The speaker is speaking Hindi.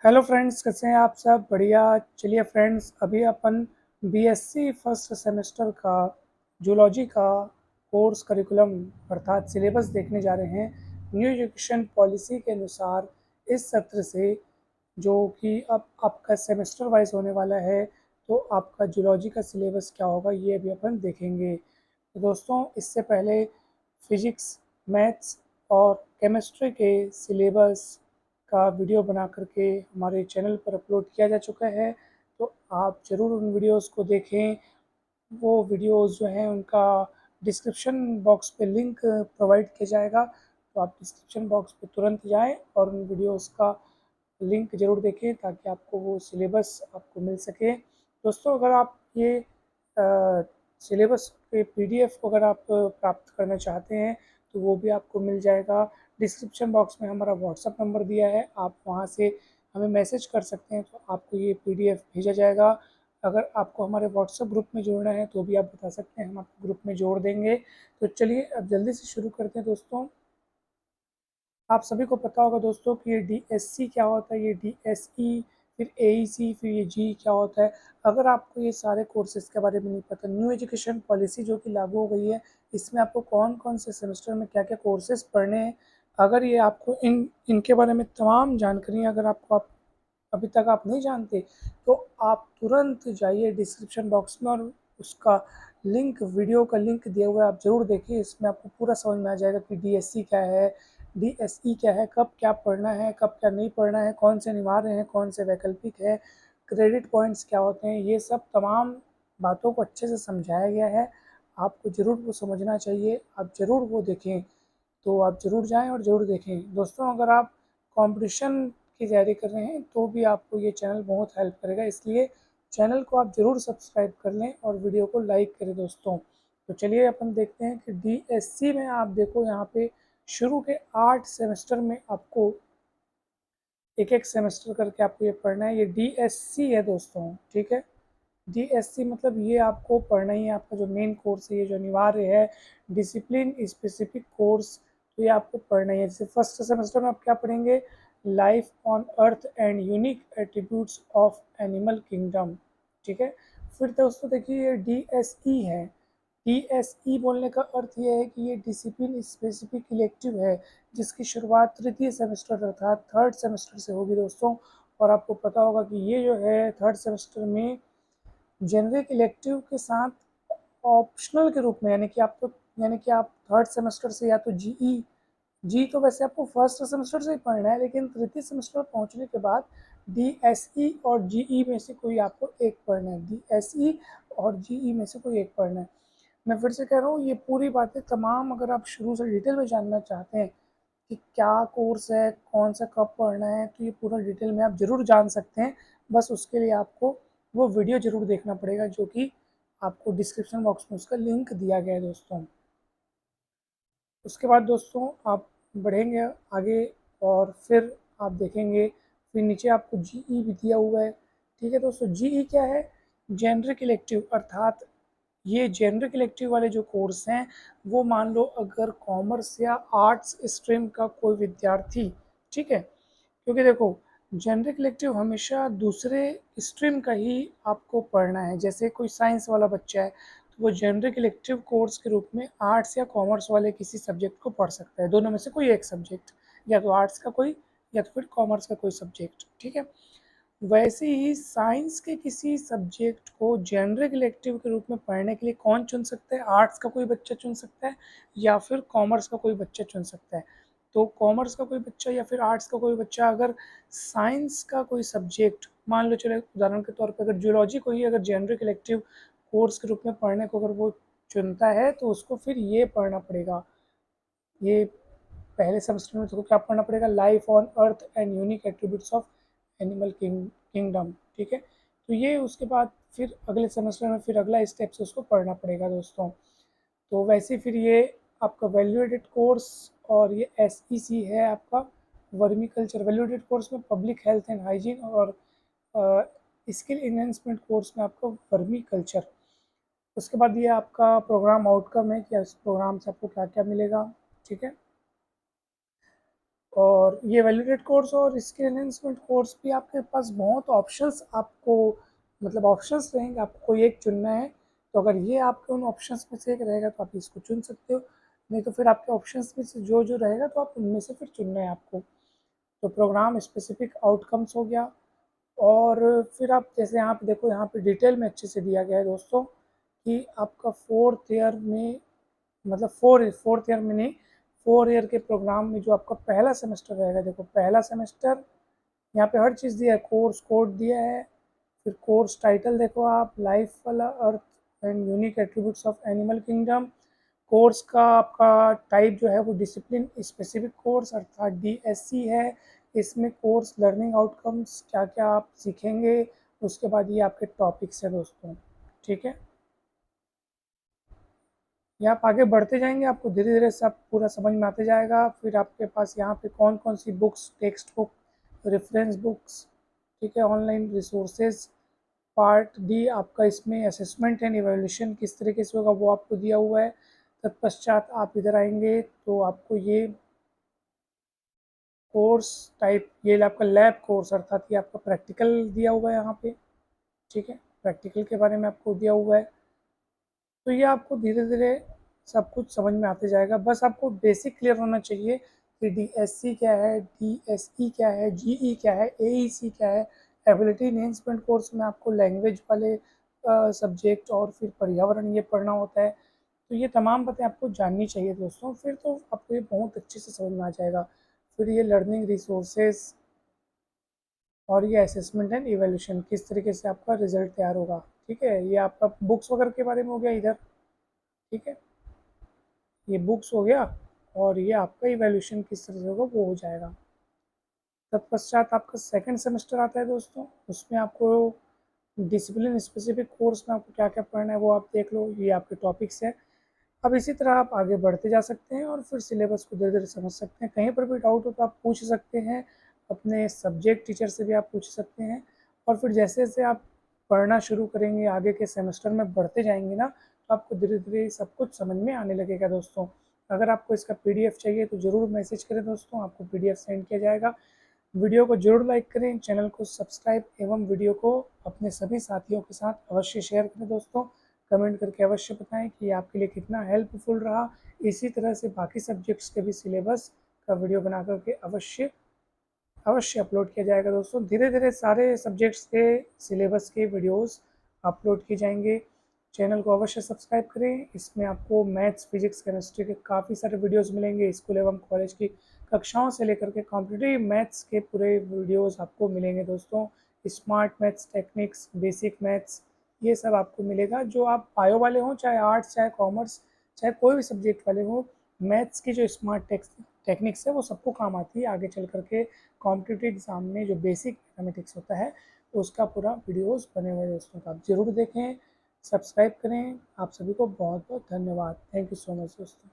हेलो फ्रेंड्स, कैसे हैं आप सब? बढ़िया। चलिए फ्रेंड्स, अभी अपन बीएससी फर्स्ट सेमेस्टर का जूलॉजी का कोर्स करिकुलम अर्थात सिलेबस देखने जा रहे हैं। न्यू एजुकेशन पॉलिसी के अनुसार इस सत्र से, जो कि अब आपका सेमेस्टर वाइज होने वाला है, तो आपका जूलॉजी का सिलेबस क्या होगा ये भी अपन देखेंगे। तो दोस्तों, इससे पहले फिजिक्स, मैथ्स और केमिस्ट्री के सिलेबस का वीडियो बना करके हमारे चैनल पर अपलोड किया जा चुका है, तो आप ज़रूर उन वीडियोस को देखें। वो वीडियोस जो हैं उनका डिस्क्रिप्शन बॉक्स पे लिंक प्रोवाइड किया जाएगा, तो आप डिस्क्रिप्शन बॉक्स पे तुरंत जाएं और उन वीडियोस का लिंक ज़रूर देखें ताकि आपको वो सिलेबस आपको मिल सके। दोस्तों, अगर आप ये सिलेबस के पीडीएफ को अगर आप प्राप्त करना चाहते हैं तो वो भी आपको मिल जाएगा। डिस्क्रिप्शन बॉक्स में हमारा व्हाट्सअप नंबर दिया है, आप वहाँ से हमें मैसेज कर सकते हैं तो आपको ये पीडीएफ भेजा जाएगा। अगर आपको हमारे व्हाट्सएप ग्रुप में जोड़ना है तो भी आप बता सकते हैं, हम आपको ग्रुप में जोड़ देंगे। तो चलिए अब जल्दी से शुरू करते हैं दोस्तों। आप सभी को पता होगा दोस्तों कि ये डीएससी क्या होता है, ये डीएसई, फिर एईसी, फिर ये जी क्या होता है। अगर आपको ये सारे कोर्सेज़ के बारे में नहीं पता, न्यू एजुकेशन पॉलिसी जो कि लागू हो गई है, इसमें आपको कौन कौन से सेमेस्टर में क्या क्या कोर्सेज़ पढ़ने हैं, अगर ये आपको इनके बारे में तमाम जानकारी अगर आपको अभी तक आप नहीं जानते, तो आप तुरंत जाइए डिस्क्रिप्शन बॉक्स में और उसका लिंक, वीडियो का लिंक दिया हुआ है, आप ज़रूर देखिए। इसमें आपको पूरा समझ में आ जाएगा कि डीएससी क्या है, डीएसई क्या है, कब क्या पढ़ना है, कब क्या नहीं पढ़ना है, कौन से अनिवार्य हैं, कौन से वैकल्पिक है, क्रेडिट पॉइंट्स क्या होते हैं, ये सब तमाम बातों को अच्छे से समझाया गया है। आपको ज़रूर वो समझना चाहिए, आप ज़रूर वो देखें। तो आप ज़रूर जाएँ और ज़रूर देखें। दोस्तों, अगर आप कॉम्पिटिशन की तैयारी कर रहे हैं तो भी आपको ये चैनल बहुत हेल्प करेगा, इसलिए चैनल को आप ज़रूर सब्सक्राइब कर लें और वीडियो को लाइक करें दोस्तों। तो चलिए अपन देखते हैं कि डीएससी में आप देखो, यहाँ पे शुरू के 8 सेमेस्टर में आपको एक एक सेमेस्टर करके आपको ये पढ़ना है। ये डीएससी है दोस्तों, ठीक है। डीएससी मतलब ये आपको पढ़ना ही है, आपका जो मेन कोर्स है, ये जो अनिवार्य है, डिसिप्लिन स्पेसिफिक कोर्स, तो ये आपको पढ़ना ही है। जैसे फर्स्ट सेमेस्टर में आप क्या पढ़ेंगे? Life on earth and unique attributes of animal kingdom, ठीक है। फिर दोस्तों देखिए, ये डीएसई है। डीएसई बोलने का अर्थ ये है कि ये डिसिप्लिन स्पेसिफिक इलेक्टिव है, जिसकी शुरुआत तृतीय सेमेस्टर अर्थात थर्ड सेमेस्टर से होगी दोस्तों। और आपको पता होगा कि ये जो है थर्ड सेमेस्टर में जेनरिक इलेक्टिव के साथ ऑप्शनल के रूप में, यानी कि आप थर्ड सेमेस्टर से या तो जीई, जी तो वैसे आपको फर्स्ट सेमेस्टर से ही पढ़ना है, लेकिन तृतीय सेमेस्टर पहुंचने के बाद डीएसई और जीई में से कोई आपको एक पढ़ना है। डीएसई और जीई में से कोई एक पढ़ना है। मैं फिर से कह रहा हूँ, ये पूरी बातें तमाम अगर आप शुरू से डिटेल में जानना चाहते हैं कि क्या कोर्स है, कौन सा कब पढ़ना है, तो ये पूरा डिटेल में आप ज़रूर जान सकते हैं। बस उसके लिए आपको वो वीडियो ज़रूर देखना पड़ेगा, जो कि आपको डिस्क्रिप्शन बॉक्स में उसका लिंक दिया गया है दोस्तों। उसके बाद दोस्तों आप बढ़ेंगे आगे और फिर आप देखेंगे, फिर नीचे आपको जीई भी दिया हुआ है, ठीक है दोस्तों। जीई क्या है? जेनरिक इलेक्टिव, अर्थात ये जेनरिक इलेक्टिव वाले जो कोर्स हैं, वो मान लो अगर कॉमर्स या आर्ट्स स्ट्रीम का कोई विद्यार्थी, ठीक है, क्योंकि देखो जेनरिक इलेक्टिव हमेशा दूसरे स्ट्रीम का ही आपको पढ़ना है। जैसे कोई साइंस वाला बच्चा है तो वो जेनरिक इलेक्टिव कोर्स के रूप में आर्ट्स या कॉमर्स वाले किसी सब्जेक्ट को पढ़ सकता है, दोनों में से कोई एक सब्जेक्ट, या तो आर्ट्स का कोई या तो फिर कॉमर्स का कोई सब्जेक्ट, ठीक है। वैसे ही साइंस के किसी सब्जेक्ट को जेनरिक इलेक्टिव के रूप में पढ़ने के लिए कौन चुन सकता है? आर्ट्स का कोई बच्चा चुन सकता है या फिर कॉमर्स का कोई बच्चा चुन सकता है। तो कॉमर्स का कोई बच्चा या फिर आर्ट्स का कोई बच्चा अगर साइंस का कोई सब्जेक्ट, मान लो चलो उदाहरण के तौर पर अगर जूलॉजी को ही अगर जेनरिक इलेक्टिव कोर्स के रूप में पढ़ने को अगर वो चुनता है, तो उसको फिर ये पढ़ना पड़ेगा। ये पहले सेमेस्टर में तो क्या पढ़ना पड़ेगा? Life on earth and unique attributes of animal kingdom, ठीक है। तो ये उसके बाद फिर अगले सेमेस्टर में फिर अगला स्टेप से उसको पढ़ना पड़ेगा दोस्तों। तो वैसे फिर ये आपका वैल्यूएटेड कोर्स, और ये एसईसी है आपका वर्मी कल्चर। वैल्यूएटेड कोर्स में पब्लिक हेल्थ एंड हाइजीन, और स्किल इन्हेंसमेंट कोर्स में आपका वर्मी कल्चर। उसके बाद ये आपका प्रोग्राम आउटकम है कि इस प्रोग्राम से आपको क्या क्या मिलेगा, ठीक है। और ये वैलिडेट कोर्स और स्किल एनहेंसमेंट कोर्स भी आपके पास बहुत ऑप्शंस आपको मतलब ऑप्शंस रहेंगे, आपको कोई एक चुनना है। तो अगर ये आपके उन ऑप्शंस में से एक रहेगा तो आप इसको चुन सकते हो, नहीं तो फिर आपके ऑप्शंस में से जो जो रहेगा तो आप उनमें से फिर चुनना है आपको। तो प्रोग्राम स्पेसिफिक आउटकम्स हो गया। और फिर आप जैसे यहाँ पे देखो, यहाँ पे डिटेल में अच्छे से दिया गया है दोस्तों कि आपका फोर्थ ईयर में मतलब फोर्थ ईयर में नहीं, 4 ईयर के प्रोग्राम में जो आपका पहला सेमेस्टर रहेगा, देखो पहला सेमेस्टर यहाँ पे हर चीज़ दिया है, कोर्स कोड दिया है। फिर कोर्स टाइटल देखो आप, लाइफ वाला, earth and unique attributes of animal kingdom. Course का आपका टाइप जो है वो डिसिप्लिन स्पेसिफिक कोर्स अर्थात DSC है। इसमें कोर्स लर्निंग आउटकम्स क्या क्या आप सीखेंगे, उसके बाद ये आपके टॉपिक्स है दोस्तों। ठीक है, ये आप आगे बढ़ते जाएंगे, आपको धीरे धीरे सब पूरा समझ में आते जाएगा। फिर आपके पास यहाँ पे कौन कौन सी books, text book, reference books, ठीक है, ऑनलाइन रिसोर्सेज। पार्ट डी आपका इसमें असेसमेंट एंड इवैल्यूएशन किस तरीके से होगा वो आपको दिया हुआ है। तत्पश्चात आप इधर आएंगे तो आपको ये कोर्स टाइप, ये आपका लैब कोर्स अर्थात ये आपका प्रैक्टिकल दिया हुआ है यहाँ पे। ठीक है, प्रैक्टिकल के बारे में आपको दिया हुआ है। तो ये आपको धीरे धीरे सब कुछ समझ में आते जाएगा, बस आपको बेसिक क्लियर होना चाहिए कि DSC क्या है, DSE क्या है, GE क्या है, AEC क्या है। एबिलिटी इन्हेंसमेंट कोर्स में आपको लैंग्वेज वाले सब्जेक्ट और फिर पर्यावरण ये पढ़ना होता है। तो ये तमाम बातें आपको जाननी चाहिए दोस्तों, फिर तो आपको ये बहुत अच्छे से समझ में आ जाएगा। फिर ये लर्निंग रिसोर्सेज और ये असेसमेंट एंड इवैल्यूएशन किस तरीके से आपका रिजल्ट तैयार होगा। ठीक है, ये आपका बुक्स वगैरह के बारे में हो गया इधर। ठीक है, ये बुक्स हो गया, और ये आपका इवैल्यूएशन किस तरह से होगा वो हो जाएगा। तत्पश्चात आपका सेकंड सेमेस्टर आता है दोस्तों, उसमें आपको डिसिप्लिन स्पेसिफिक कोर्स में आपको क्या क्या पढ़ना है वो आप देख लो, ये आपके टॉपिक्स हैं। अब इसी तरह आप आगे बढ़ते जा सकते हैं और फिर सिलेबस को धीरे धीरे समझ सकते हैं। कहीं पर भी डाउट हो तो आप पूछ सकते हैं, अपने सब्जेक्ट टीचर से भी आप पूछ सकते हैं। और फिर जैसे जैसे आप पढ़ना शुरू करेंगे, आगे के सेमेस्टर में बढ़ते जाएंगे ना, तो आपको धीरे धीरे सब कुछ समझ में आने लगेगा दोस्तों। अगर आपको इसका PDF चाहिए तो ज़रूर मैसेज करें दोस्तों, आपको PDF सेंड किया जाएगा। वीडियो को जरूर लाइक करें, चैनल को सब्सक्राइब एवं वीडियो को अपने सभी साथियों के साथ अवश्य शेयर करें दोस्तों। कमेंट करके अवश्य बताएं कि आपके लिए कितना हेल्पफुल रहा। इसी तरह से बाकी सब्जेक्ट्स के भी सिलेबस का वीडियो बना करके अवश्य अवश्य अपलोड किया जाएगा दोस्तों। धीरे धीरे सारे सब्जेक्ट्स के सिलेबस के वीडियोस अपलोड किए जाएंगे। चैनल को अवश्य सब्सक्राइब करें, इसमें आपको मैथ्स, फिजिक्स, केमिस्ट्री के काफ़ी सारे वीडियोस मिलेंगे। स्कूल एवं कॉलेज की कक्षाओं से लेकर के कॉम्पिटिटिव मैथ्स के पूरे वीडियोस आपको मिलेंगे दोस्तों। Smart maths techniques, basic maths, ये सब आपको मिलेगा। जो आप बायो वाले हों, चाहे आर्ट्स, चाहे कॉमर्स, चाहे कोई भी सब्जेक्ट वाले हों, मैथ्स की जो स्मार्ट टेक्निक्स है वो सबको काम आती है आगे चल करके। कॉम्पिटिटिव एग्ज़ाम में जो बेसिक मैथमेटिक्स होता है उसका पूरा वीडियोस बने हुए दोस्तों, तो आप ज़रूर देखें, सब्सक्राइब करें। आप सभी को बहुत बहुत धन्यवाद। थैंक यू सो मच दोस्तों।